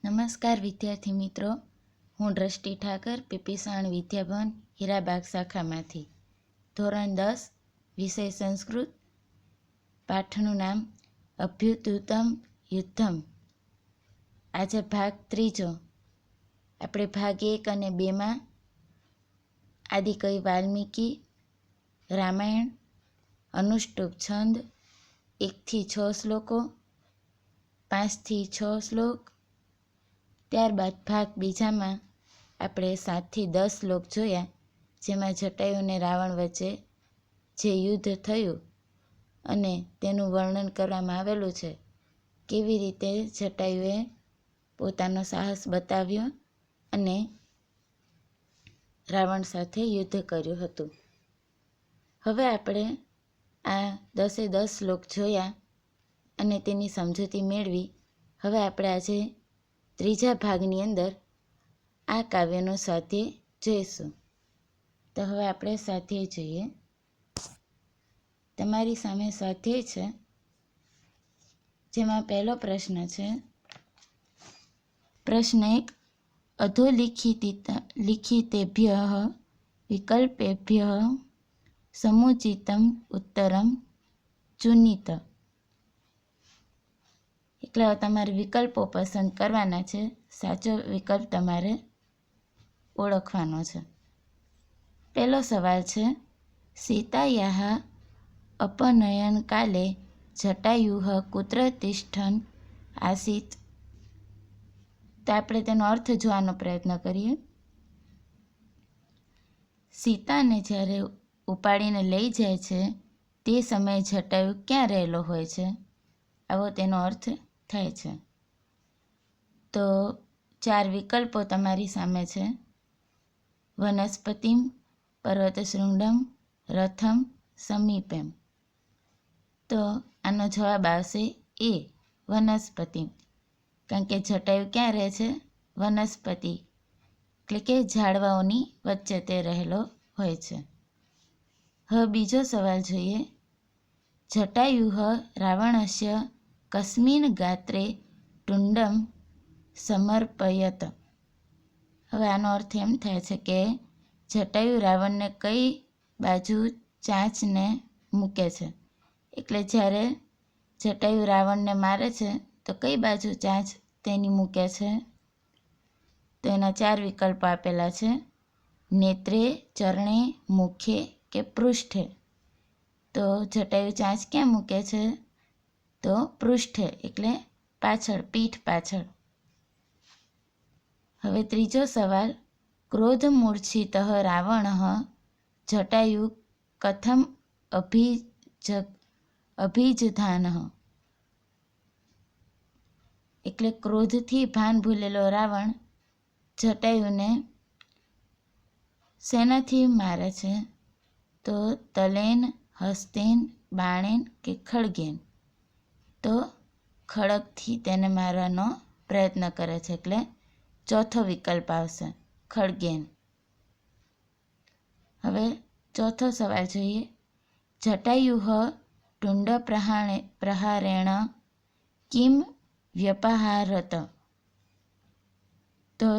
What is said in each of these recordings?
નમસ્કાર વિદ્યાર્થી મિત્રો, હું દ્રષ્ટિ ઠાકર પીપીસાણ વિદ્યાભવન હીરાબાગ શાખામાંથી ધોરણ 10 વિષય સંસ્કૃત. પાઠનું નામ અભ્યુત્થમ યુદ્ધમ. આજે ભાગ ત્રીજો. આપણે ભાગ 1 અને 2માં આદિકવિ વાલ્મીકી રામાયણ અનુષ્ટુપ છંદ 1 થી 6 શ્લોકો, 5 થી 6 શ્લોક. ત્યારબાદ ભાગ બીજામાં આપણે 7 થી 10 શ્લોક જોયા, જેમાં જટાયુ અને રાવણ વચ્ચે જે યુદ્ધ થયું અને તેનું વર્ણન કરવામાં આવેલું છે. કેવી રીતે જટાયુએ પોતાનો સાહસ બતાવ્યો અને રાવણ સાથે યુદ્ધ કર્યું હતું. હવે આપણે આ 10 શ્લોક જોયા અને તેની સમજૂતી મેળવી. હવે આપણે આજે ત્રીજા ભાગની અંદર આ કાવ્યનું સ્વાધ્યાય જોઈશું. તો હવે આપણે સ્વાધ્યાય જોઈએ. તમારી સામે સ્વાધ્યાય છે, જેમાં પહેલો પ્રશ્ન છે. પ્રશ્ન 1. અધોલિખિતેભ્ય વિકલ્પેભ્ય સમુચિતમ ઉત્તરમ ચુનિત. એટલે તમારે વિકલ્પો પસંદ કરવાના છે. સાચો વિકલ્પ તમારે ઓળખવાનો છે. પહેલો સવાલ છે. સીતાયાઃ અપનયન કાલે જટાયુઃ કુત્ર તિષ્ઠન આસીત. તો આપણે તેનો અર્થ જોવાનો પ્રયત્ન કરીએ. સીતાને જ્યારે ઉપાડીને લઈ જાય છે તે સમયે જટાયુ ક્યાં રહેલો હોય છે, આવો તેનો અર્થ થાય છે. તો 4 વિકલ્પો તમારી સામે છે. વનસ્પતિમ, પર્વતશૃંગમ, રથમ, સમીપેમ. તો આનો જવાબ આવશે એ, વનસ્પતિમ. કારણ કે જટાયુ ક્યાં રહે છે? વનસ્પતિ, એટલે કે ઝાડવાઓની વચ્ચે તે રહેલો હોય છે. હવે બીજો સવાલ જોઈએ. જટાયુઃ રાવણસ્ય કસ્મિન ગાત્રે ટુંડમ સમર્પયત. હવે આનો અર્થ એમ થાય છે કે જટાયુ રાવણને કઈ બાજુ ચાંચને મૂકે છે. એટલે જ્યારે જટાયુ રાવણને મારે છે તો કઈ બાજુ ચાંચ તેની મૂકે છે? તો એના 4 વિકલ્પો આપેલા છે. નેત્રે, ચરણે, મુખે કે પૃષ્ઠે. તો જટાયુ ચાંચ ક્યાં મૂકે છે? તો પૃષ્ઠે, એટલે પાછળ, પીઠ પાછળ. હવે ત્રીજો સવાલ. ક્રોધમૂર્છિતઃ રાવણઃ જટાયુ કથમ અભિજધાનઃ. એટલે ક્રોધથી ભાન ભૂલેલો રાવણ જટાયુને શેનાથી મારે છે? તો તલેન, હસ્તેન, બાણેન કે ખડગેન. તો ખડગથી તેને મારવાનો પ્રયત્ન કરે છે, એટલે ચોથો વિકલ્પ આવશે, ખડગેન. હવે ચોથો સવાલ જોઈએ. જટાયુઃ ટુંડ પ્રહારેણ કિમ વ્યપહારત. તો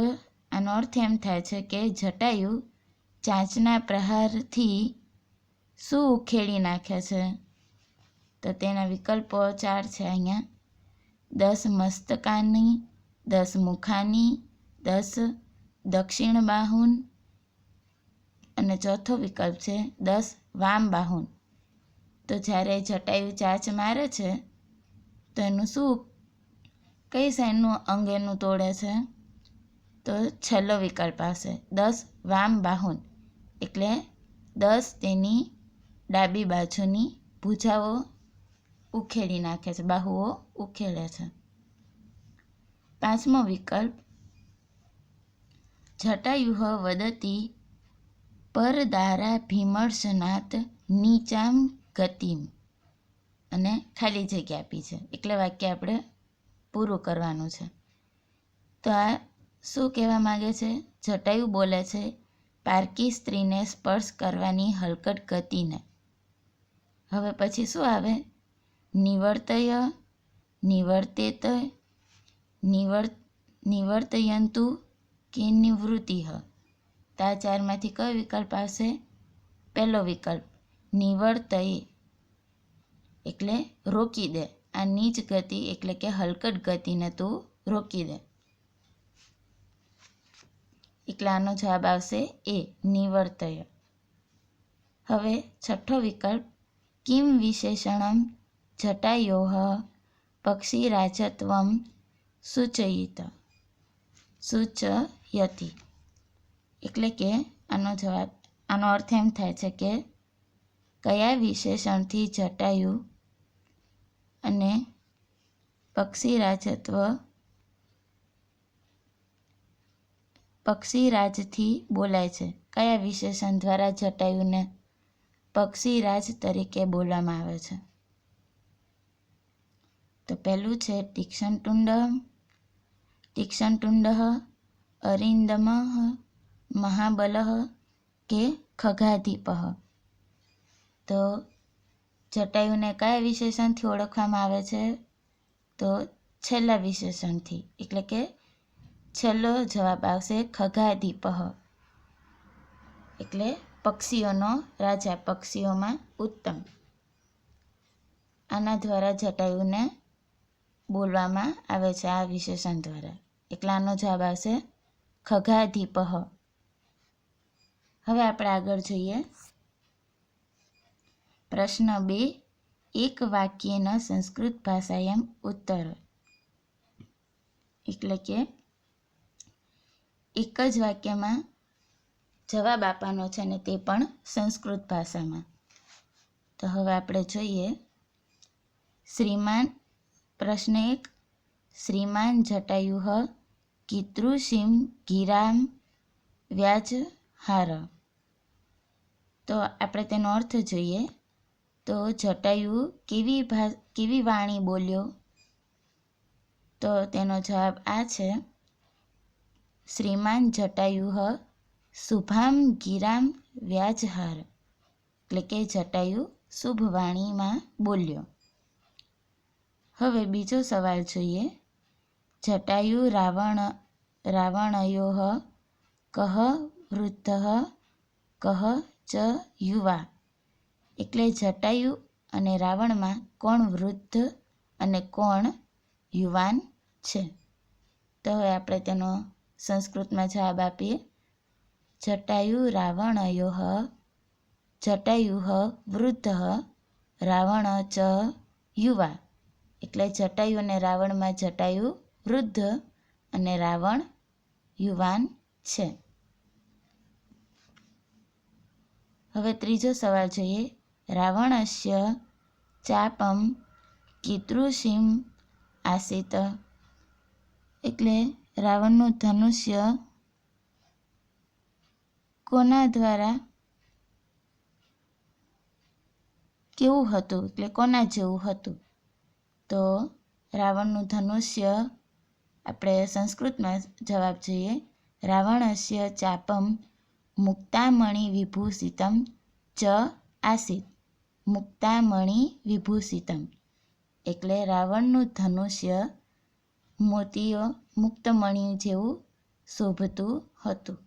આનો અર્થ એમ થાય છે કે જટાયુ ચાંચના પ્રહારથી શું ઉખેડી નાખે છે? તો તેના વિકલ્પો 4 છે અહીંયા. 10 મસ્તકાની, 10 મુખાની, 10 દક્ષિણ બાહુન અને ચોથો વિકલ્પ છે 10 વામ બાહુન. તો જ્યારે જટાયુ ચાંચ મારે છે તો એનું શું, કઈ સાઈડનું અંગ એનું તોડે છે? તો છેલ્લો વિકલ્પ આવશે 10 વામ બાહુન, એટલે 10 તેની ડાબી બાજુની ભુજાઓ ઉખેડી નાખે છે, બાહુઓ ઉખેડે છે. 5મો વિકલ્પ. જટાયુઃ વદતિ પરદારા ભીમર્શનાથ નીચામ ગતિમ. અને ખાલી જગ્યા આપી છે, એટલે વાક્ય આપણે પૂરું કરવાનું છે. તો આ શું કહેવા માગે છે? જટાયુ બોલે છે પારકી સ્ત્રીને સ્પર્શ કરવાની હલકટ ગતિને. હવે પછી શું આવે? નિવર્તય, નિવર્તેત, નિવર્તયંતુ કે નિવૃત્તિઃ. તો આ ચારમાંથી કયો વિકલ્પ આવશે? પહેલો વિકલ્પ, નિવર્તયે એટલે રોકી દે. આ નીચ ગતિ એટલે કે હલકટ ગતિને તું રોકી દે. એટલે આનો જવાબ આવશે એ, નિવર્તય. હવે છઠ્ઠો વિકલ્પ, કિમ વિશેષણમ જટાયોઃ પક્ષીરાજત્વમ સૂચયિત સૂચયતિ. એટલે કે આનો અર્થ એમ થાય છે કે કયા વિશેષણથી જટાયુ અને પક્ષીરાજથી બોલાય છે. કયા વિશેષણ દ્વારા જટાયુને પક્ષીરાજ તરીકે બોલવામાં આવે છે? તો પહેલું છે તીક્ષ્ણતુંડઃ, અરિંદમઃ, મહાબલઃ કે ખગાધિપઃ. તો જટાયુને કયા વિશેષણથી ઓળખવામાં આવે છે? તો છેલ્લા વિશેષણથી, એટલે કે છેલ્લો જવાબ આવશે ખગાધિપઃ. એટલે પક્ષીઓનો રાજા, પક્ષીઓમાં ઉત્તમ. આના દ્વારા જટાયુને બોલવામાં આવે છે, આ વિશેષણ દ્વારા. એટલે આનો જવાબ આવશે ખગાધિપઃ. હવે આપણે આગળ જોઈએ. પ્રશ્ન 2, એક વાક્યેન સંસ્કૃત ભાષાયામ ઉત્તર. એટલે કે એક જ વાક્યમાં જવાબ આપવાનો છે ને તે પણ સંસ્કૃત ભાષામાં. તો હવે આપણે જોઈએ. પ્રશ્ન 1, શ્રીમાન જટાયુઃ કીદૃશીમ ગિરામ વ્યાજહાર. તો આપણે તેનો અર્થ જોઈએ. તો જટાયુ કેવી વાણી બોલ્યો? તો તેનો જવાબ આ છે, શ્રીમાન જટાયુઃ શુભામ ગિરામ વ્યાજહાર. એટલે કે જટાયુ શુભ વાણીમાં બોલ્યો. હવે બીજો સવાલ જોઈએ. જટાયુ રાવણયોઃ કઃ વૃદ્ધઃ કઃ ચ યુવા. એટલે જટાયુ અને રાવણમાં કોણ વૃદ્ધ અને કોણ યુવાન છે? તો હવે આપણે તેનો સંસ્કૃતમાં જવાબ આપીએ. જટાયુઃ વૃદ્ધઃ રાવણ ચ યુવા. એટલે જટાયુ અને રાવણમાં જટાયુ વૃદ્ધ અને રાવણ યુવાન છે. હવે ત્રીજો સવાલ જોઈએ. રાવણસ્ય ચાપમ કીદૃશીમ આસીત. એટલે રાવણનું ધનુષ્ય કોના દ્વારા કેવું હતું? એટલે કોના જેવું હતું? તો રાવણનું ધનુષ્ય, આપણે સંસ્કૃતમાં જવાબ જોઈએ. રાવણસ્ય ચાપમ મુક્તામણિ વિભૂષિતમ ચ આસીત. મુક્તામણિ વિભૂષિતમ એટલે રાવણનું ધનુષ્ય મુક્તમણિ જેવું શોભતું હતું.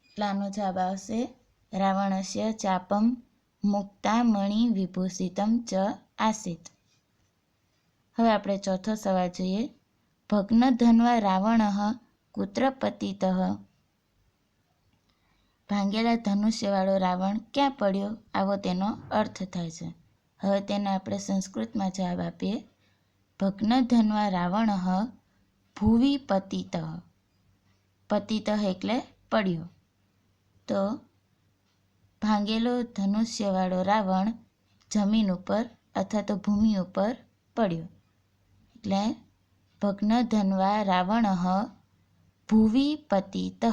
એટલે આનો જવાબ આવશે રાવણસ્ય ચાપમ મુક્તામણિ વિભૂષિતમ ચ આસીત. હવે આપણે ચોથો સવાલ જોઈએ. ભગ્નધન્વા રાવણઃ કુત્ર પતિતઃ. ભાંગેલા ધનુષ્યવાળો રાવણ ક્યાં પડ્યો? આવો તેનો અર્થ થાય છે. હવે તેને આપણે સંસ્કૃતમાં જવાબ આપીએ. ભગ્નધન્વા રાવણઃ ભુવિ પતિતઃ. પતિતઃ એટલે પડ્યો. તો ભાંગેલો ધનુષ્યવાળો રાવણ જમીન ઉપર અથવા તો ભૂમિ ઉપર પડ્યો. એટલે ભગ્નધન્વા રાવણઃ ભુવિ પતિતઃ.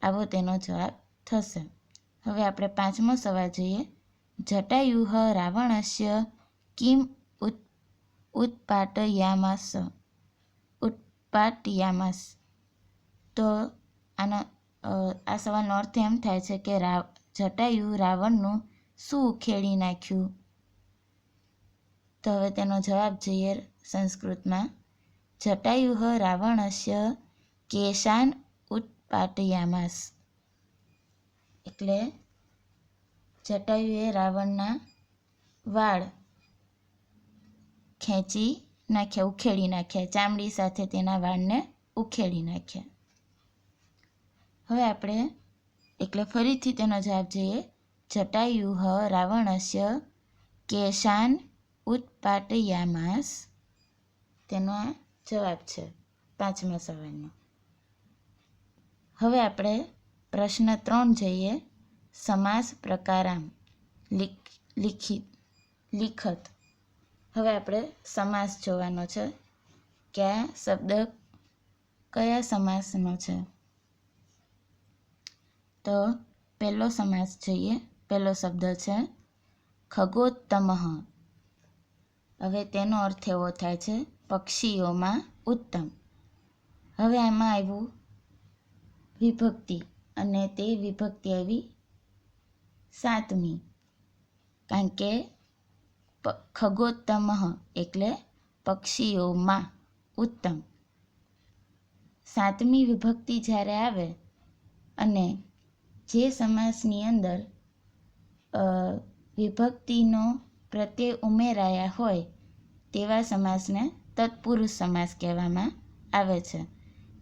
આવો તેનો જવાબ થશે. હવે આપણે પાંચમો સવાલ જોઈએ. જટાયુઃ રાવણસ્ય કિમ ઉત્પાટયામાસ. તો આ સવાલનો અર્થ એમ થાય છે કે જટાયુ રાવણનું શું ઉખેડી નાખ્યું? તો હવે તેનો જવાબ જોઈએ સંસ્કૃતમાં. જટાયુઃ રાવણસ્ય કેશાન ઉત્પાટયામાસ. એટલે જટાયુએ રાવણના વાળ ખેંચી નાખ્યા, ઉખેડી નાખ્યા, ચામડી સાથે તેના વાળને ઉખેડી નાખ્યા. હવે આપણે એટલે ફરીથી તેનો જવાબ જોઈએ. જટાયુઃ રાવણસ્ય કેશાન ઉત્પાટયામાસ. તેનો આ જવાબ છે 5મા સવાલનો. હવે આપણે પ્રશ્ન 3 જોઈએ. સમાસ પ્રકારામ લિખત. હવે આપણે સમાસ જોવાનો છે કે આ શબ્દ કયા સમાસનો છે. તો પહેલો સમાસ જોઈએ. પહેલો શબ્દ છે ખગોત્તમઃ. હવે તેનો અર્થ એવો થાય છે પક્ષીઓમાં ઉત્તમ. હવે આમાં આવ્યું વિભક્તિ, અને તે વિભક્તિ આવી 7મી, કારણ કે ખગોત્તમઃ એટલે પક્ષીઓમાં ઉત્તમ. 7મી વિભક્તિ જ્યારે આવે અને જે સમાસની અંદર વિભક્તિનો પ્રત્યય ઉમેરાયા હોય તેવા સમાસને તત્પુરુષ સમાસ કહેવામાં આવે છે.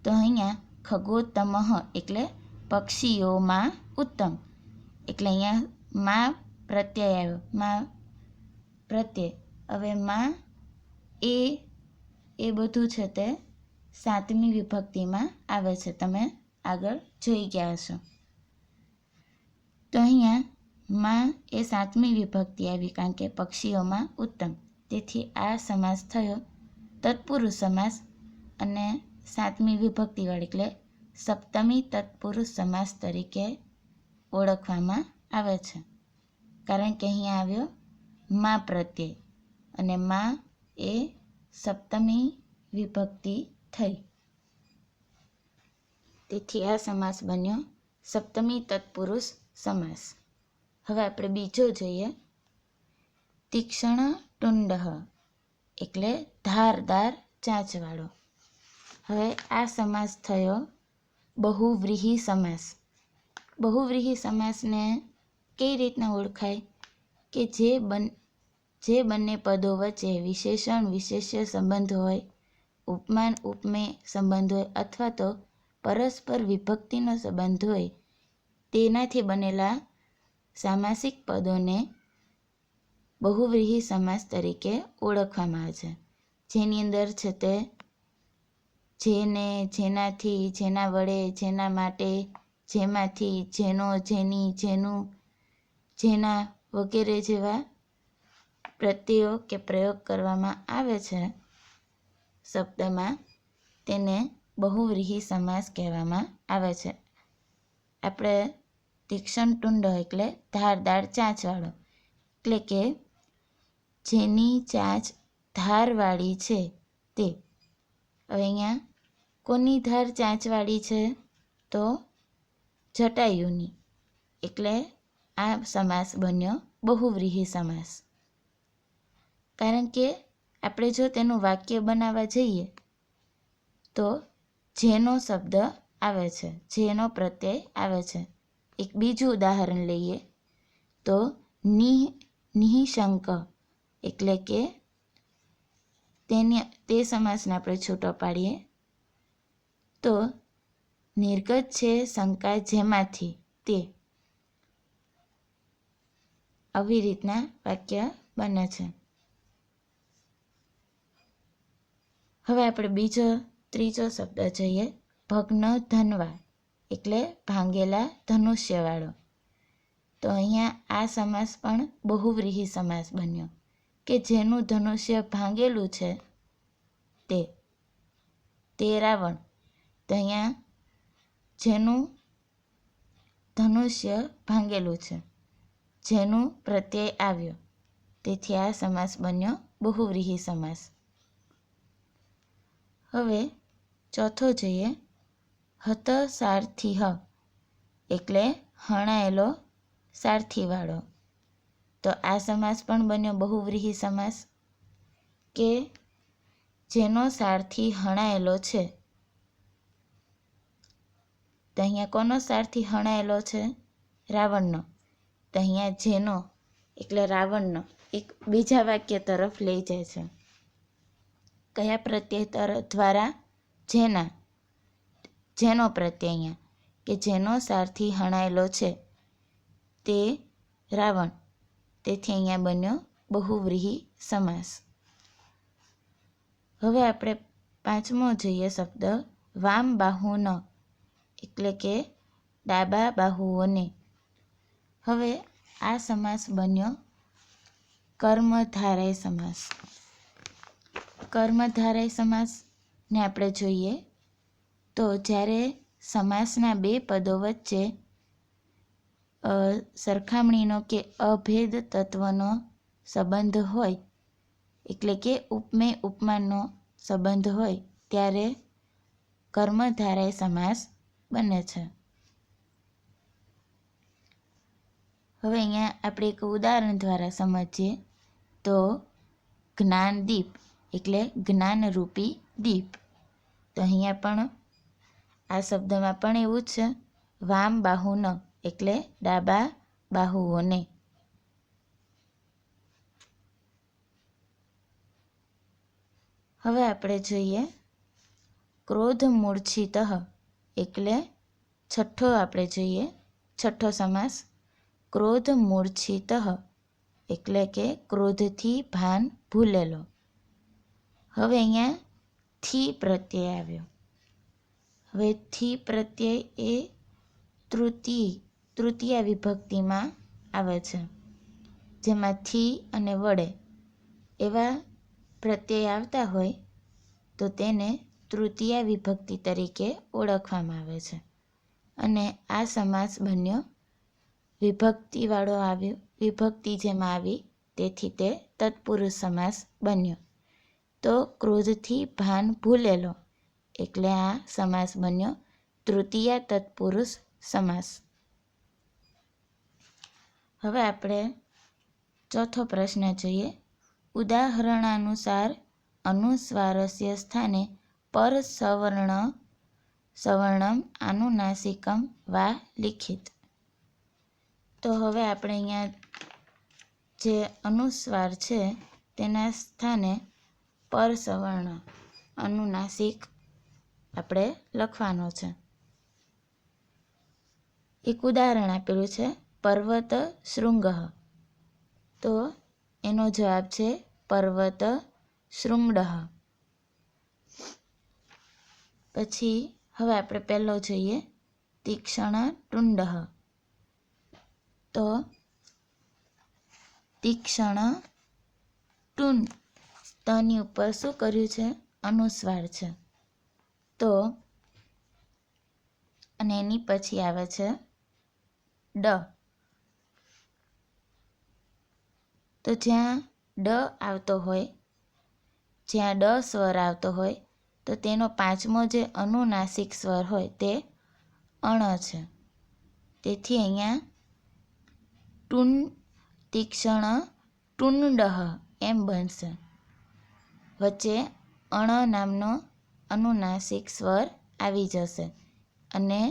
તો અહીંયા ખગોત્તમઃ એટલે પક્ષીઓમાં ઉત્તમ, એટલે અહીંયા માં પ્રત્યય આવ્યો, માં પ્રત્યય. હવે માં એ બધું છે તે 7મી વિભક્તિમાં આવે છે, તમે આગળ જોઈ ગયા હશો. તો અહીંયા માં એ 7મી વિભક્તિ આવી, કારણ કે પક્ષીઓમાં ઉત્તમ. તેથી આ સમાસ થયો તત્પુરુષ સમાસ, અને 7મી વિભક્તિવાળી એટલે સપ્તમી તત્પુરુષ સમાસ તરીકે ઓળખવામાં આવે છે, કારણ કે અહીંયા આવ્યો માં પ્રત્યય, અને માં એ સપ્તમી વિભક્તિ થઈ. તેથી આ સમાસ બન્યો સપ્તમી તત્પુરુષ સમાસ. હવે આપણે બીજો જોઈએ. તીક્ષ્ણ ટુંડઃ એટલે ધારદાર ચાંચવાળો. હવે આ સમાસ થયો બહુવ્રીહી સમાસ. બહુવ્રીહી સમાસને કઈ રીતના ઓળખાય કે જે બંને પદો વચ્ચે વિશેષણ વિશેષ્ય સંબંધ હોય, ઉપમાન ઉપમેય સંબંધ હોય, અથવા તો પરસ્પર વિભક્તિનો સંબંધ હોય, તેનાથી બનેલા સામાસિક પદોને બહુવ્રીહી સમાસ તરીકે ઓળખવામાં આવે છે. જેની અંદર છે તે જેને, જેનાથી, જેના વડે, જેના માટે, જેમાંથી, જેનો, જેની, જેનું, જેના વગેરે જેવા પ્રત્યયો કે પ્રયોગ કરવામાં આવે છે શબ્દમાં, તેને બહુવ્રીહી સમાસ કહેવામાં આવે છે. આપણે તીક્ષ્ણ ટુંડ એટલે ધારદાર ચાંચવાળો, એટલે કે જેની ચાંચ ધારવાળી છે તે. હવે અહીંયા કોની ધાર ચાંચવાળી છે? તો જટાયુની. એટલે આ સમાસ બન્યો બહુવ્રીહી સમાસ. કારણ કે આપણે જો તેનું વાક્ય બનાવવા જઈએ તો જેનો શબ્દ આવે છે, જેનો પ્રત્યય આવે છે. એક બીજું ઉદાહરણ લઈએ તો નિઃશંક એટલે કે તે સમાસને આપણે છૂટો પાડીએ તો નિર્ગત છે શંકા જેમાંથી તે. આવી રીતના વાક્ય બને છે. હવે આપણે ત્રીજો શબ્દ જોઈએ. ભગ્ન ધન્વા એટલે ભાંગેલા ધનુષ્યવાળો. તો અહીંયા આ સમાસ પણ બહુવ્રીહી સમાસ બન્યો, કે જેનું ધનુષ્ય ભાંગેલું છે તે રાવણ. તો અહીંયા જેનું ધનુષ્ય ભાંગેલું છે, જેનું પ્રત્યય આવ્યો, તેથી આ સમાસ બન્યો બહુવ્રીહી સમાસ. હવે ચોથો જોઈએ. હત સારથીહ એટલે હણાયેલો સારથીવાળો. તો આ સમાસ પણ બન્યો બહુવ્રીહી સમાસ, કે જેનો સારથી હણાયેલો છે. તો અહીંયા કોનો સારથી હણાયેલો છે? રાવણનો. તો અહીંયા જેનો એટલે રાવણનો એક બીજા વાક્ય તરફ લઈ જાય છે. કયા પ્રત્યય દ્વારા? જેના. જેનો પ્રત્યય અહીંયા કે જેનો સારથી હણાયેલો છે તે રાવણ. તેથી અહીંયા બન્યો બહુવ્રીહી સમાસ. હવે આપણે પાંચમો જોઈએ શબ્દ વામ બાહુનો, એટલે કે ડાબા બાહુઓને. હવે આ સમાસ બન્યો કર્મધારય સમાસ. કર્મધારય સમાસને આપણે જોઈએ તો જ્યારે સમાસના બે પદો વચ્ચે સરખામણીનો કે અભેદ તત્વનો સંબંધ હોય, એટલે કે ઉપમેય ઉપમાનનો સંબંધ હોય, ત્યારે કર્મધારય સમાસ બને છે. હવે અહીંયા આપણે એક ઉદાહરણ દ્વારા સમજીએ તો જ્ઞાનદીપ એટલે જ્ઞાનરૂપી દીપ. તો અહીંયા પણ આ શબ્દમાં પણ એવું જ છે, વામ બાહુન એટલે ડાબા બાહુઓને. હવે આપણે જોઈએ ક્રોધ મૂર્છિત એટલે આપણે જોઈએ છઠ્ઠો સમાસ ક્રોધ મૂર્છિત એટલે કે ક્રોધથી ભાન ભૂલેલો. હવે અહીંયા થી પ્રત્યય આવ્યો. હવે થી પ્રત્યય એ તૃતીય વિભક્તિમાં આવે છે, જેમાં થી અને વડે એવા પ્રત્યય આવતા હોય તો તેને તૃતીય વિભક્તિ તરીકે ઓળખવામાં આવે છે. અને આ સમાસ બન્યો વિભક્તિવાળો આવ્યો, વિભક્તિ જેમાં આવી તેથી તે તત્પુરુષ સમાસ બન્યો. તો ક્રોધથી ભાન ભૂલેલો એટલે આ સમાસ બન્યો તૃતીય તત્પુરુષ સમાસ. હવે આપણે ચોથો પ્રશ્ન જોઈએ. ઉદાહરણાનુસાર અનુસ્વારસ્ય સ્થાને પર સવર્ણમ આનુનાસિકમ વા લિખિત. તો હવે આપણે અહીંયા જે અનુસ્વાર છે તેના સ્થાને પર સવર્ણ અનુનાસિક આપણે લખવાનો છે. એક ઉદાહરણ આપેલું છે પર્વત શૃંગ. તો એનો જવાબ છે પર્વત શૃંગડ. પછી હવે આપણે પહેલો જોઈએ તીક્ષ્ણ ટુંડ. તો તીક્ષ્ણ ટુંડ તની ઉપર શું કર્યું છે? અનુસ્વાર છે. તો અને એની પછી આવે છે ડ. તો જ્યાં ડ આવતો હોય, જ્યાં ડ સ્વર આવતો હોય તો તેનો પાંચમો જે અનુનાસિક સ્વર હોય તે અણ છે. તેથી અહીંયા તીક્ષ્ણ ટુંડ એમ બનશે. વચ્ચે અણ નામનો અનુનાસિક સ્વર આવી જશે અને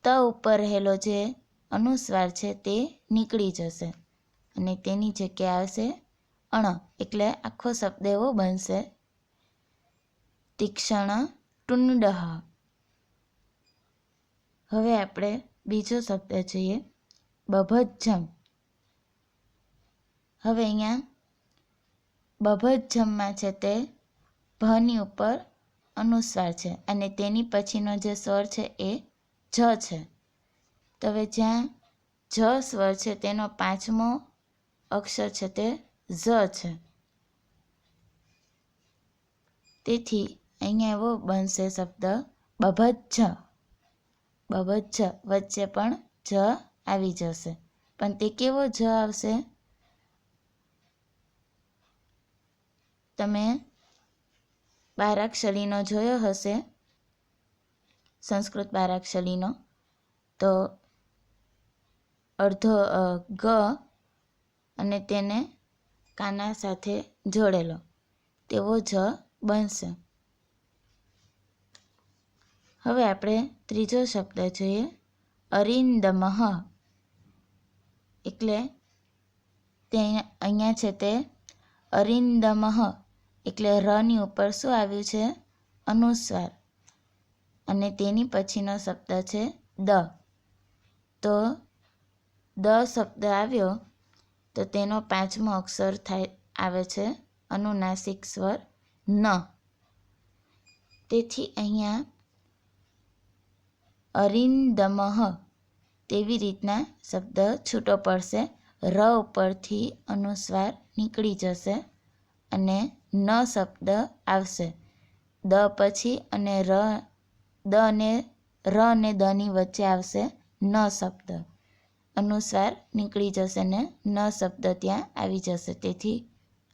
ત ઉપર રહેલો જે અનુસ્વાર છે તે નીકળી જશે અને તેની જગ્યાએ આવશે અણ. એટલે આખો શબ્દ એવો બનશે તીક્ષ્ણ ટુંડ. હવે આપણે બીજો શબ્દ જોઈએ બભજ્જમ. હવે અહીંયા બભજ્જમમાં છે તે ભની ઉપર અનુસ્વાર છે અને તેની પછીનો જે સ્વર છે એ જ છે. તો હવે જ્યાં જ સ્વર છે તેનો પાંચમો અક્ષર છે તે ઝ છે. તેથી અહીંયા એવો બનશે શબ્દ બભજ્જ. બભજ્જ વચ્ચે પણ જ આવી જશે, પણ તે કેવો જ આવશે? તમે બારાક્ષરીનો જોયો હશે, સંસ્કૃત બારાક્ષરીનો. તો અડધો ગ અને તેને કાના સાથે જોડેલો તેવો જ બનશે. હવે આપણે ત્રીજો શબ્દ જોઈએ, અરિંદમઃ. એટલે તે અહીંયા છે તે અરિંદમઃ એટલે રની ઉપર શું આવ્યું છે? અનુસ્વાર. અને તેની પછીનો શબ્દ છે દ. તો દ શબ્દ આવ્યો તો તેનો પાંચમો અક્ષર આવે છે અનુનાસિક સ્વર ન. તેથી અહીંયા અરિંદમઃ તેવી રીતના શબ્દ છૂટો પડશે. ર ઉપરથી અનુસ્વાર નીકળી જશે અને ન શબ્દ આવશે. દ પછી અને ર અને દની વચ્ચે આવશે ન શબ્દ. અનુસ્વાર નીકળી જશે ને ન શબ્દ ત્યાં આવી જશે. તેથી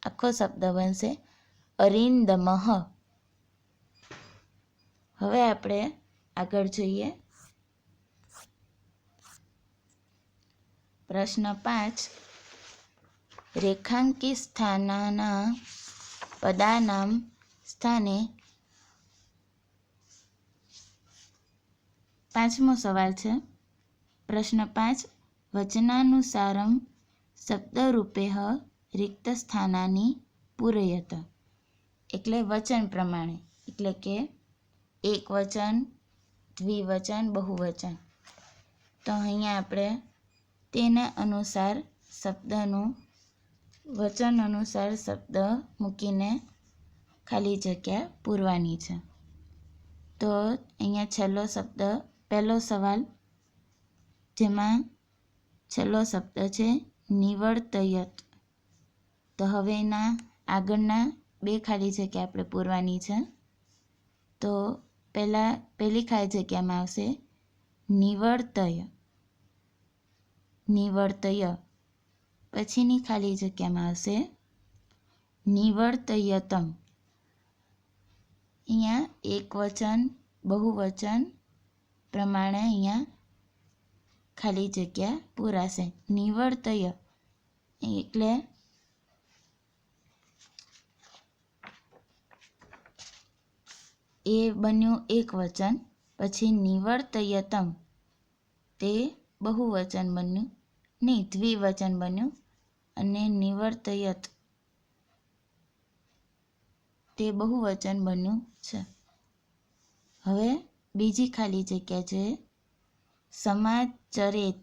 આખો શબ્દ બનશે અરિંદમઃ. હવે આપણે આગળ જોઈએ. પ્રશ્ન 5. રેખાંકિત સ્થાનાના પદાનામ સ્થાને. પાંચમો સવાલ છે. પ્રશ્ન 5. વચનાનુસારમ શબ્દરૂપેઃ રિક્તસ્થાનાની પૂરયત. એટલે વચન પ્રમાણે, એટલે કે એકવચન, દ્વિવચન, બહુવચન. તો અહીંયા આપણે તેના અનુસાર શબ્દનું વચન અનુસાર શબ્દ મૂકીને ખાલી જગ્યા પૂરવાની છે. તો અહીંયા છેલ્લો શબ્દ, પહેલો સવાલ, જેમાં છેલ્લો શબ્દ છે નિવર્તયત. તો હવે એના આગળના બે ખાલી જગ્યા આપણે પૂરવાની છે. તો પહેલી ખાલી જગ્યામાં આવશે નિવર્તય. નિવર્તય. પછીની ખાલી જગ્યામાં આવશે નિવર્તયતમ. અહીંયા એકવચન, બહુવચન પ્રમાણે અહીંયા ખાલી જગ્યા પૂરાશે. નિવર્તય એટલે એ બન્યું એકવચન, પછી નિવર્તયતમ તે બહુવચન બન્યું, નહીં દ્વિવચન બન્યું, અને નિવર્તયત તે બહુવચન બન્યું છે. હવે બીજી ખાલી જગ્યા છે સમાચરેત.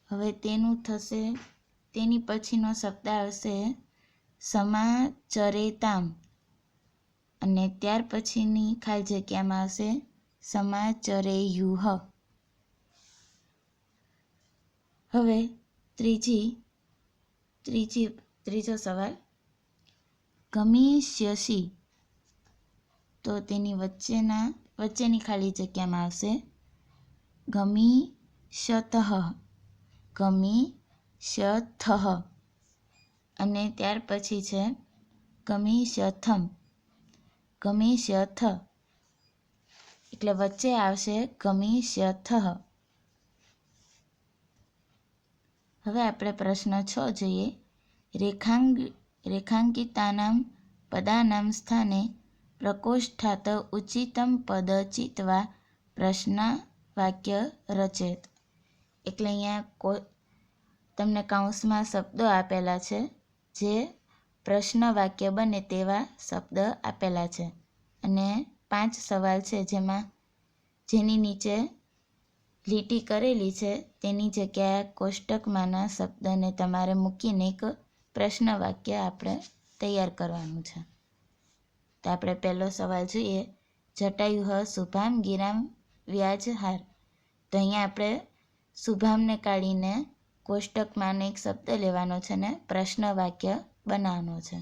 હવે તેનું થશે, તેની પછીનો શબ્દ આવશે સમાચરેતામ, અને ત્યાર પછીની ખાલી જગ્યામાં આવશે સમાચરેયુઃ. હવે ત્રીજો સવાલ, ગમિષ્યસી. તો તેની વચ્ચેની ખાલી જગ્યામાં આવશે ગમિષ્યતઃ. ગમિષ્યથઃ. અને ત્યાર પછી છે ગમિષ્યથમ. ગમિષ્યથ એટલે વચ્ચે આવશે ગમિષ્યથઃ. હવે આપણે પ્રશ્ન 6 જોઈએ. રેખાંકિતાનામ પદાનામ સ્થાને પ્રકોષ્ઠાત ઉચિતમ પદ ચિત્વા પ્રશ્ન વાક્ય રચેત. એટલે અહીંયા તમને કૌંસમાં શબ્દો આપેલા છે, જે પ્રશ્ન વાક્ય બને તેવા શબ્દ આપેલા છે. અને 5 સવાલ છે, જેની નીચે લીટી કરેલી છે તેની જગ્યાએ કોષ્ટકમાંના શબ્દને તમારે મૂકીને એક પ્રશ્ન વાક્ય આપણે તૈયાર કરવાનું છે. તો આપણે પહેલો સવાલ જોઈએ. જટાયુઃ શુભામ ગિરામ વ્યાજહાર. તો અહીંયા આપણે શુભામને કાઢીને કોષ્ટકમાંનો એક શબ્દ લેવાનો છે ને પ્રશ્ન વાક્ય બનાવવાનો છે.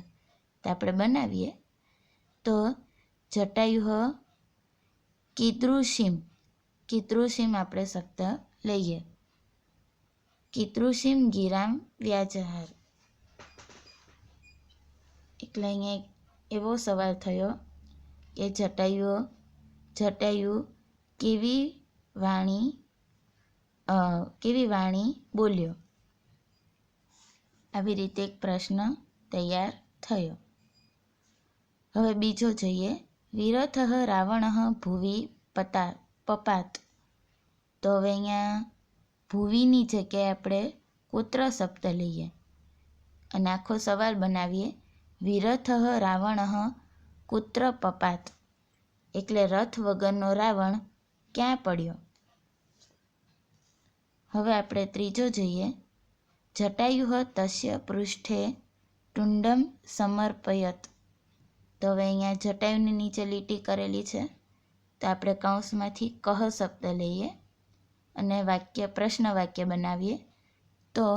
તો આપણે બનાવીએ. તો જટાયુઃ કીદૃશીમ. કીદૃશીમ આપણે શબ્દ લઈએ. કીદૃશીમ ગિરામ વ્યાજહાર. એટલે અહીંયા એવો સવાલ થયો કે જટાયુ કેવી વાણી બોલ્યો. આવી રીતે એક પ્રશ્ન તૈયાર થયો. હવે બીજો જોઈએ. વિરથઃ રાવણઃ ભુવિ પપાત. તો હવે અહીંયા ભુવિની જગ્યાએ આપણે કુત્ર શબ્દ લઈએ અને આખો સવાલ બનાવીએ. વિરથઃ રાવણઃ કુત્ર પપાત, એટલે રથ વગરનો રાવણ ક્યાં પડ્યો. હવે આપણે ત્રીજો જોઈએ. જટાયુઃ તસ્ય પૃષ્ઠે ટુંડમ સમર્પયત. તો હવે અહીંયા જટાયુની નીચે લીટી કરેલી છે, તો આપણે કૌંસમાંથી કહ શબ્દ લઈએ અને પ્રશ્ન વાક્ય બનાવીએ. તો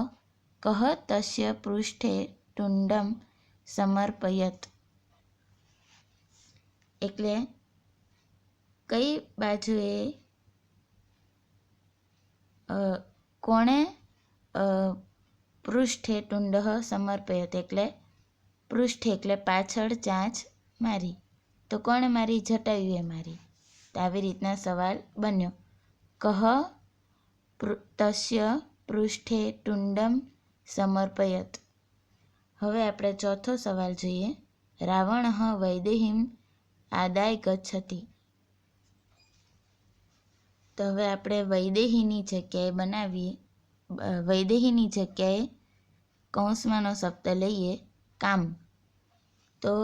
કહ તસ્ય પૃષ્ઠે ટુંડમ સમર્પયત, એટલે કઈ બાજુએ કોણે પૃષ્ઠે ટુંડ સમર્પયત, એટલે પૃષ્ઠે એટલે પાછળ ચાંચ મારી. તો કોણે મારી? જટાયુએ મારી. તો આવી રીતના સવાલ બન્યો. કહ તસ્ય પૃષ્ઠે ટુંડમ સમર્પયત. હવે આપણે ચોથો સવાલ જોઈએ. રાવણઃ વૈદેહીમ આદાય ગચ્છતિ. તો હવે આપણે વૈદેહીની જગ્યાએ બનાવીએ. વૈદેહીની જગ્યાએ કૌંસમાંનો શબ્દ લઈએ કામ. તો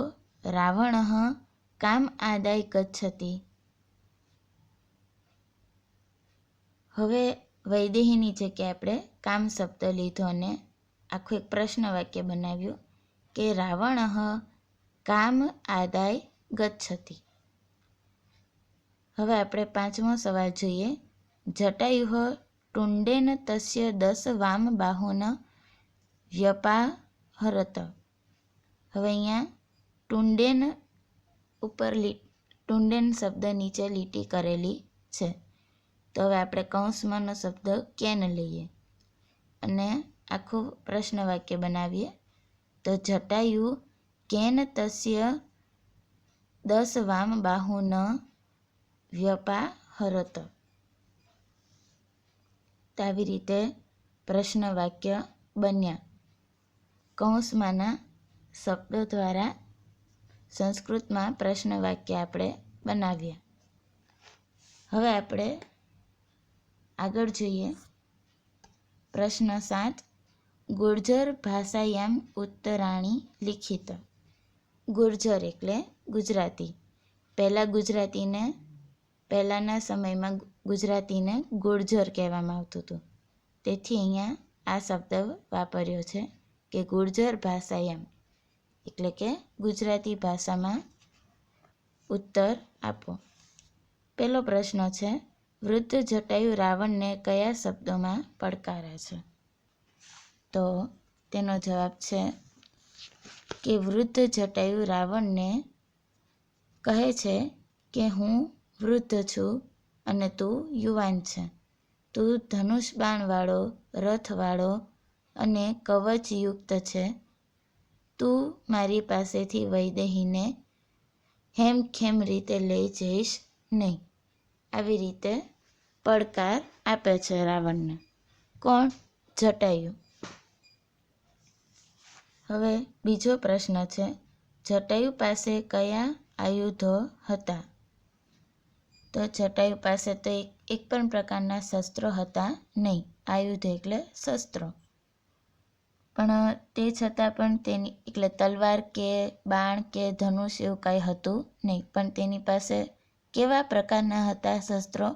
રાવણઃ કામ આદાય ગચ્છતિ. હવે વૈદેહીની જગ્યાએ આપણે કામ શબ્દ લીધો અને આખું એક પ્રશ્ન વાક્ય બનાવ્યું કે રાવણઃ કામ આદાય ગચ્છતિ. હવે આપણે પાંચમો સવાલ જોઈએ. જટાયુઃ ટુંડેન તસ્ય 10 વામ બાહુન વ્યપાહરત. હવે અહીંયા ટુંડેન ઉપર ટુંડેન શબ્દ નીચે લીટી કરેલી છે. તો હવે આપણે કૌંસમાંનો શબ્દ કેન લઈએ અને આખું પ્રશ્ન વાક્ય બનાવીએ. તો જટાયુ કેન તસ્ય 10 વામ બાહુન વ્યપાહરત. તો આવી રીતે પ્રશ્ન વાક્ય બન્યા. કૌંસમાંના શબ્દો દ્વારા સંસ્કૃતમાં પ્રશ્ન વાક્ય આપણે બનાવ્યા. હવે આપણે આગળ જોઈએ. પ્રશ્ન 7. ગુર્જર ભાષાયામ ઉત્તરાણી લિખિત. ગુર્જર એટલે ગુજરાતી. પહેલાંના સમયમાં ગુજરાતીને ગુર્જર કહેવામાં આવતું હતું. તેથી અહીંયા આ શબ્દ વાપર્યો છે કે ગુર્જર ભાષાયામ, એટલે કે ગુજરાતી ભાષામાં ઉત્તર આપો. પહેલો પ્રશ્ન છે, વૃદ્ધ જટાયુ રાવણને કયા શબ્દોમાં પડકારે છે? તો તેનો જવાબ છે કે વૃદ્ધ જટાયુ રાવણને કહે છે કે હું વૃદ્ધ છું અને તું યુવાન છે. તું ધનુષ બાણવાળો, રથવાળો અને કવચયુક્ત છે. તું મારી પાસેથી વૈદેહીને હેમખેમ રીતે લઈ જઈશ નહીં. આવી રીતે પડકાર આપે છે રાવણને. કોણ? જટાયુ. હવે બીજો પ્રશ્ન છે, જટાયુ પાસે કયા આયુધો હતા? તો જટાયુ પાસે તો એક પણ પ્રકારના શસ્ત્રો હતા નહીં. આયુધ એટલે શસ્ત્રો. પણ તે છતાં પણ તેની એટલે તલવાર કે બાણ કે ધનુષ એવું કાંઈ હતું નહીં. પણ તેની પાસે કેવા પ્રકારના હતા શસ્ત્રો?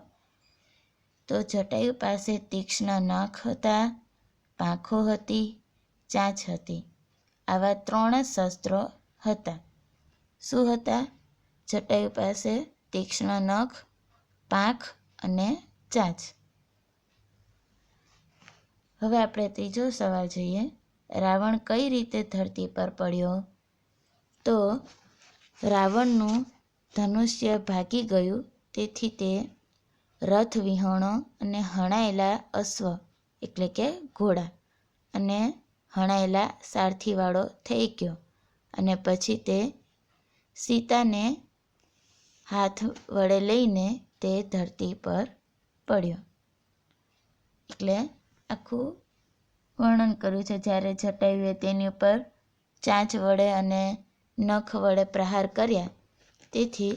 તો જટાયુ પાસે તીક્ષ્ણ નખ હતા, પાંખો હતી, ચાંચ હતી. આવા 3 જ શસ્ત્રો હતા. શું હતા? જટાયુ પાસે તીક્ષ્ણ નખ, પાંખ અને ચાંચ. હવે આપણે ત્રીજો સવાલ જોઈએ. રાવણ કઈ રીતે ધરતી પર પડ્યો? તો રાવણનું ધનુષ્ય ભાગી ગયું, તેથી તે રથ વિહોણો અને હણાયેલા અશ્વ એટલે કે ઘોડા અને હણાયેલા સારથીવાળો થઈ ગયો. અને પછી તે સીતાને હાથ વડે લઈને તે ધરતી પર પડ્યો. એટલે આખું વર્ણન કર્યું છે. જ્યારે જટાયુએ તેની ઉપર ચાંચ વડે અને નખ વડે પ્રહાર કર્યા, તેથી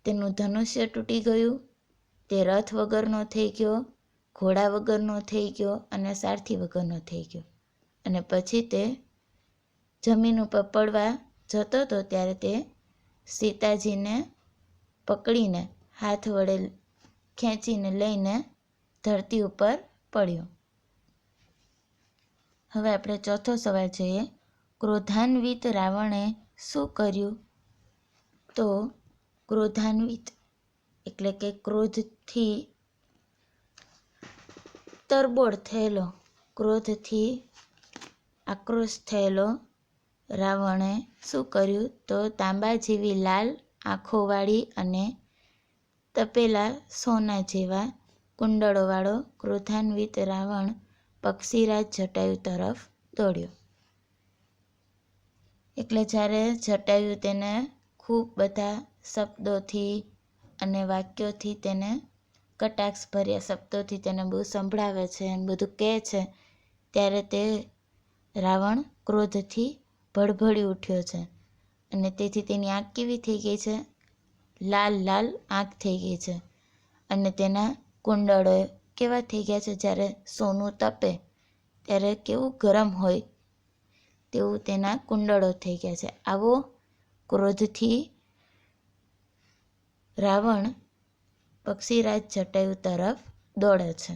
તેનું ધનુષ્ય તૂટી ગયું. તે રથ વગરનો થઈ ગયો, ઘોડા વગરનો થઈ ગયો અને સારથી વગરનો થઈ ગયો. અને પછી તે જમીન ઉપર પડવા જતો હતો ત્યારે તે સીતાજીને પકડીને હાથ વડે ખેંચીને લઈને ધરતી ઉપર પડ્યો. હવે આપણે ચોથો સવાલ જોઈએ. ક્રોધાન્વિત રાવણે શું કર્યું? તો ક્રોધાન્વિત એટલે કે ક્રોધથી તરબોળ થયેલો, ક્રોધથી આક્રોશ થયેલો રાવણે શું કર્યું? તો તાંબા જેવી લાલ આંખોવાળી અને તપેલા સોના જેવા કુંડળોવાળો ક્રોધાન્વિત રાવણ પક્ષીરાજ જટાયુ તરફ દોડ્યો. એટલે જ્યારે જટાયુ તેને ખૂબ બધા શબ્દોથી અને વાક્યોથી તેને કટાક્ષભર્યા શબ્દોથી તેને બહુ સંભળાવે છે અને બધું કહે છે, ત્યારે તે રાવણ ક્રોધથી ભડભડી ઉઠ્યો છે. અને તેથી તેની આંખ કેવી થઈ ગઈ છે? લાલ લાલ આંખ થઈ ગઈ છે. અને તેના કુંડળો કેવા થઈ ગયા છે? જ્યારે સોનું તપે ત્યારે કેવું ગરમ હોય તેવું તેના કુંડળો થઈ ગયા છે. આવો ક્રોધથી રાવણ પક્ષીરાજ જટાયુ તરફ દોડે છે.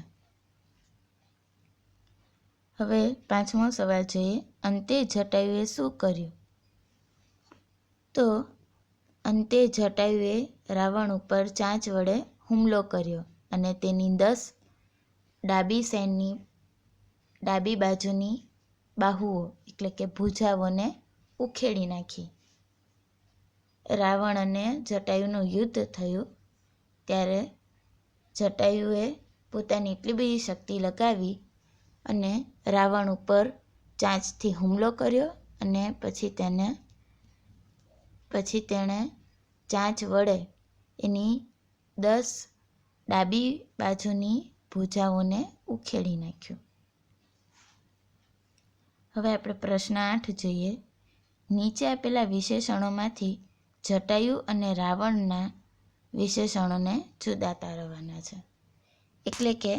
હવે પાંચમો સવાલ જોઈએ. અંતે જટાયુએ શું કર્યું? તો અંતે જટાયુએ રાવણ ઉપર ચાંચ વડે હુમલો કર્યો અને તેની 10 ડાબી બાજુની બાહુઓ એટલે કે ભુજાઓને ઉખેડી નાખી. રાવણ અને જટાયુનું યુદ્ધ થયું ત્યારે જટાયુએ પોતાની એટલી બધી શક્તિ લગાવી અને રાવણ ઉપર ચાંચથી હુમલો કર્યો અને પછી તેણે ચાંચ વડે એની 10 ડાબી બાજુની ભુજાઓને ઉખેડી નાખ્યું. હવે આપણે પ્રશ્ન 8 જોઈએ. નીચે આપેલા વિશેષણોમાંથી જટાયુ અને રાવણના વિશેષણોને જુદા તારવવાના છે. એટલે કે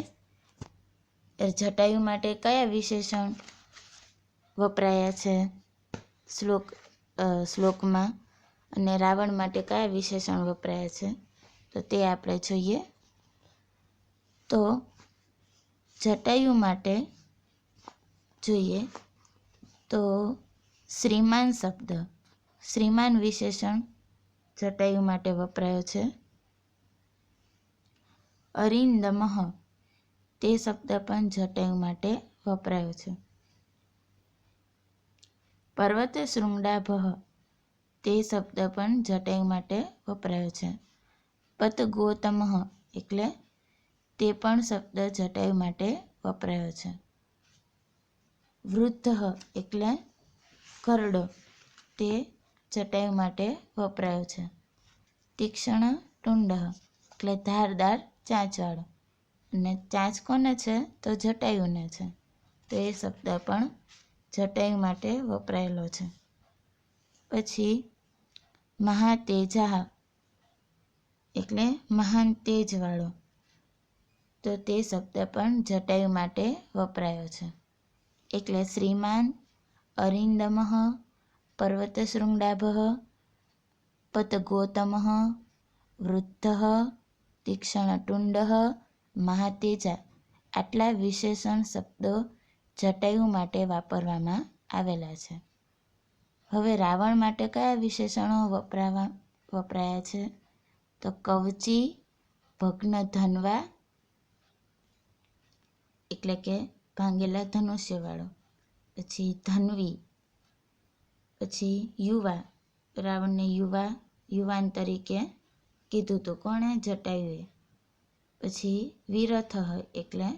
જટાયુ માટે કયા વિશેષણ વપરાયા છે શ્લોકમાં અને રાવણ માટે કયા વિશેષણ વપરાયા છે, તો તે આપણે જોઈએ. તો જટાયુ માટે જોઈએ તો શ્રીમાન શબ્દ, શ્રીમાન વિશેષણ જટાયુ માટે વપરાયો છે. અરિંદમઃ તે શબ્દ પણ જટાયુ માટે વપરાયો છે. પર્વતે શૃંગડાભઃ તે શબ્દ પણ જટાયુ માટે વપરાયો છે. પતગોતમઃ એટલે તે પણ શબ્દ જટાયુ માટે વપરાયો છે. વૃદ્ધઃ એટલે ઘરડો તે જટાયુ માટે વપરાયો છે. તીક્ષ્ણ ટુંડઃ એટલે ધારદાર ચાંચવાળો, અને ચાંચ કોને છે? તો જટાયુને છે. તો એ શબ્દ પણ જટાયુ માટે વપરાયેલો છે. પછી મહાતેજાહ એટલે મહાન તેજવાળો, તો તે શબ્દ પણ જટાયુ માટે વપરાયો છે. એટલે શ્રીમાન, અરિંદમઃ, પર્વતશૃંગડાભઃ, પતગોતમઃ, વૃદ્ધઃ, તીક્ષ્ણટુંડઃ, મહાતેજા આટલા વિશેષણ શબ્દો જટાયુ માટે વાપરવામાં આવેલા છે. હવે રાવણ માટે કયા વિશેષણો વપરાયા છે? તો કવચી, ભગ્ન ધન્વા એટલે કે ભાંગેલા ધનુષ્યવાળો, પછી ધન્વી, પછી યુવા, રાવણને યુવાન તરીકે કીધું હતું કોણે? જટાયુએ. પછી વિરથઃ એટલે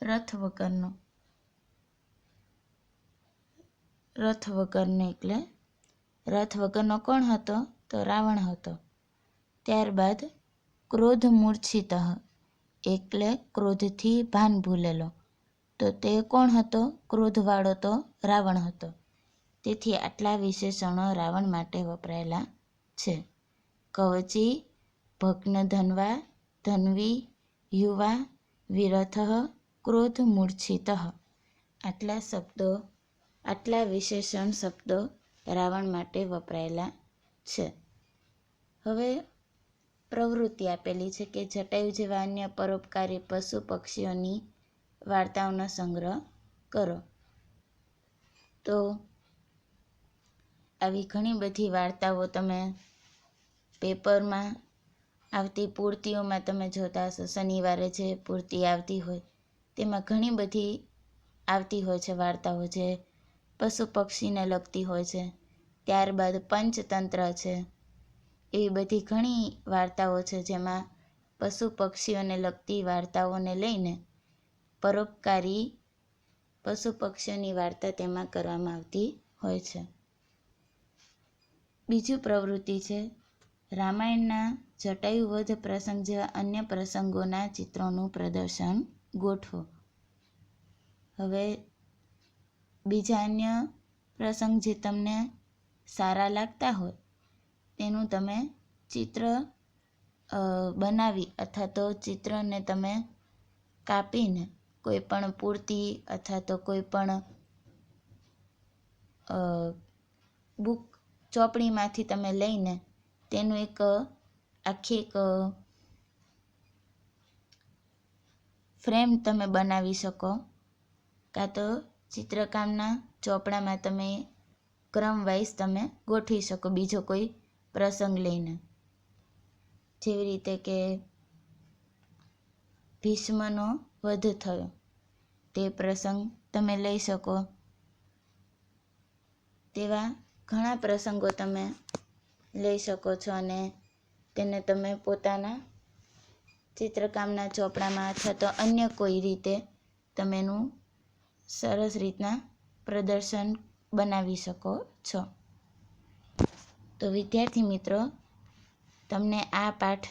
રથ વગરનો એટલે રથ વગરનો કોણ હતો? તો રાવણ હતો. ત્યારબાદ ક્રોધ મૂર્છિત એટલે ક્રોધથી ભાન ભૂલેલો. તો તે કોણ હતો? ક્રોધવાળો તો રાવણ હતો. તેથી આટલા વિશેષણો રાવણ માટે વપરાયેલા છે. કવચી, ભગ્નધન્વા, ધન્વી, યુવા, વિરથઃ, ક્રોધ મૂર્છિત. આટલા વિશેષણ શબ્દો રાવણ માટે વપરાયેલા છે. હવે પ્રવૃત્તિ આપેલી છે કે જટાયુ જેવા અન્ય પરોપકારી પશુ પક્ષીઓની વાર્તાઓનો સંગ્રહ કરો. તો આવી ઘણી બધી વાર્તાઓ તમે પેપરમાં આવતી પૂર્તિઓમાં તમે જોતા હશો. શનિવારે જે પૂર્તિ આવતી હોય તેમાં ઘણી બધી આવતી હોય છે વાર્તાઓ જે પશુ પક્ષીને લગતી હોય છે. ત્યારબાદ પંચતંત્ર છે. એવી બધી ઘણી વાર્તાઓ છે જેમાં પશુ પક્ષીઓને લગતી વાર્તાઓને લઈને પરોપકારી પશુ પક્ષીઓની વાર્તા તેમાં કરવામાં આવતી હોય છે. બીજું પ્રવૃત્તિ છે રામાયણના જટાયુ વધ પ્રસંગ જેવા અન્ય પ્રસંગોના ચિત્રોનું પ્રદર્શન ગોઠવો. હવે બીજા અન્ય પ્રસંગ જે તમને સારા લાગતા હોય તેનું તમે ચિત્ર બનાવી અથવા તો ચિત્રને તમે કાપીને કોઈ પણ પૂર્તિ અથવા તો કોઈ પણ બુક ચોપડીમાંથી તમે લઈને તેનું આખી એક ફ્રેમ તમે બનાવી શકો. કાં તો ચિત્રકામના ચોપડામાં તમે ક્રમ વાઇઝ તમે ગોઠવી શકો બીજો કોઈ પ્રસંગ લઈને. જેવી રીતે કે ભીષ્મનો વધ થયો તે પ્રસંગ તમે લઈ શકો. તેવા ઘણા પ્રસંગો તમે લઈ શકો છો અને તેને તમે પોતાના ચિત્રકામના ચોપડામાં અથવા તો અન્ય કોઈ રીતે તમે એનું સરસ રીતના પ્રદર્શન બનાવી શકો છો. તો વિદ્યાર્થી મિત્રો, તમને આ પાઠ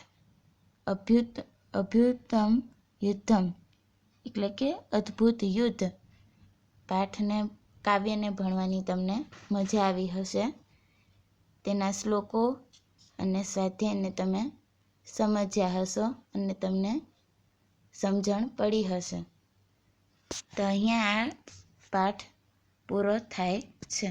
અભ્યુત્તમ યુદ્ધમ એટલે કે અદ્ભુત યુદ્ધ પાઠને કાવ્યને ભણવાની તમને મજા આવી હશે. તેના શ્લોકો અને સ્વાધ્યાયને તમે સમજ્યા હશો અને તમને સમજણ પડી હશે. તો અહીંયા આ પાઠ પૂરો થાય છે.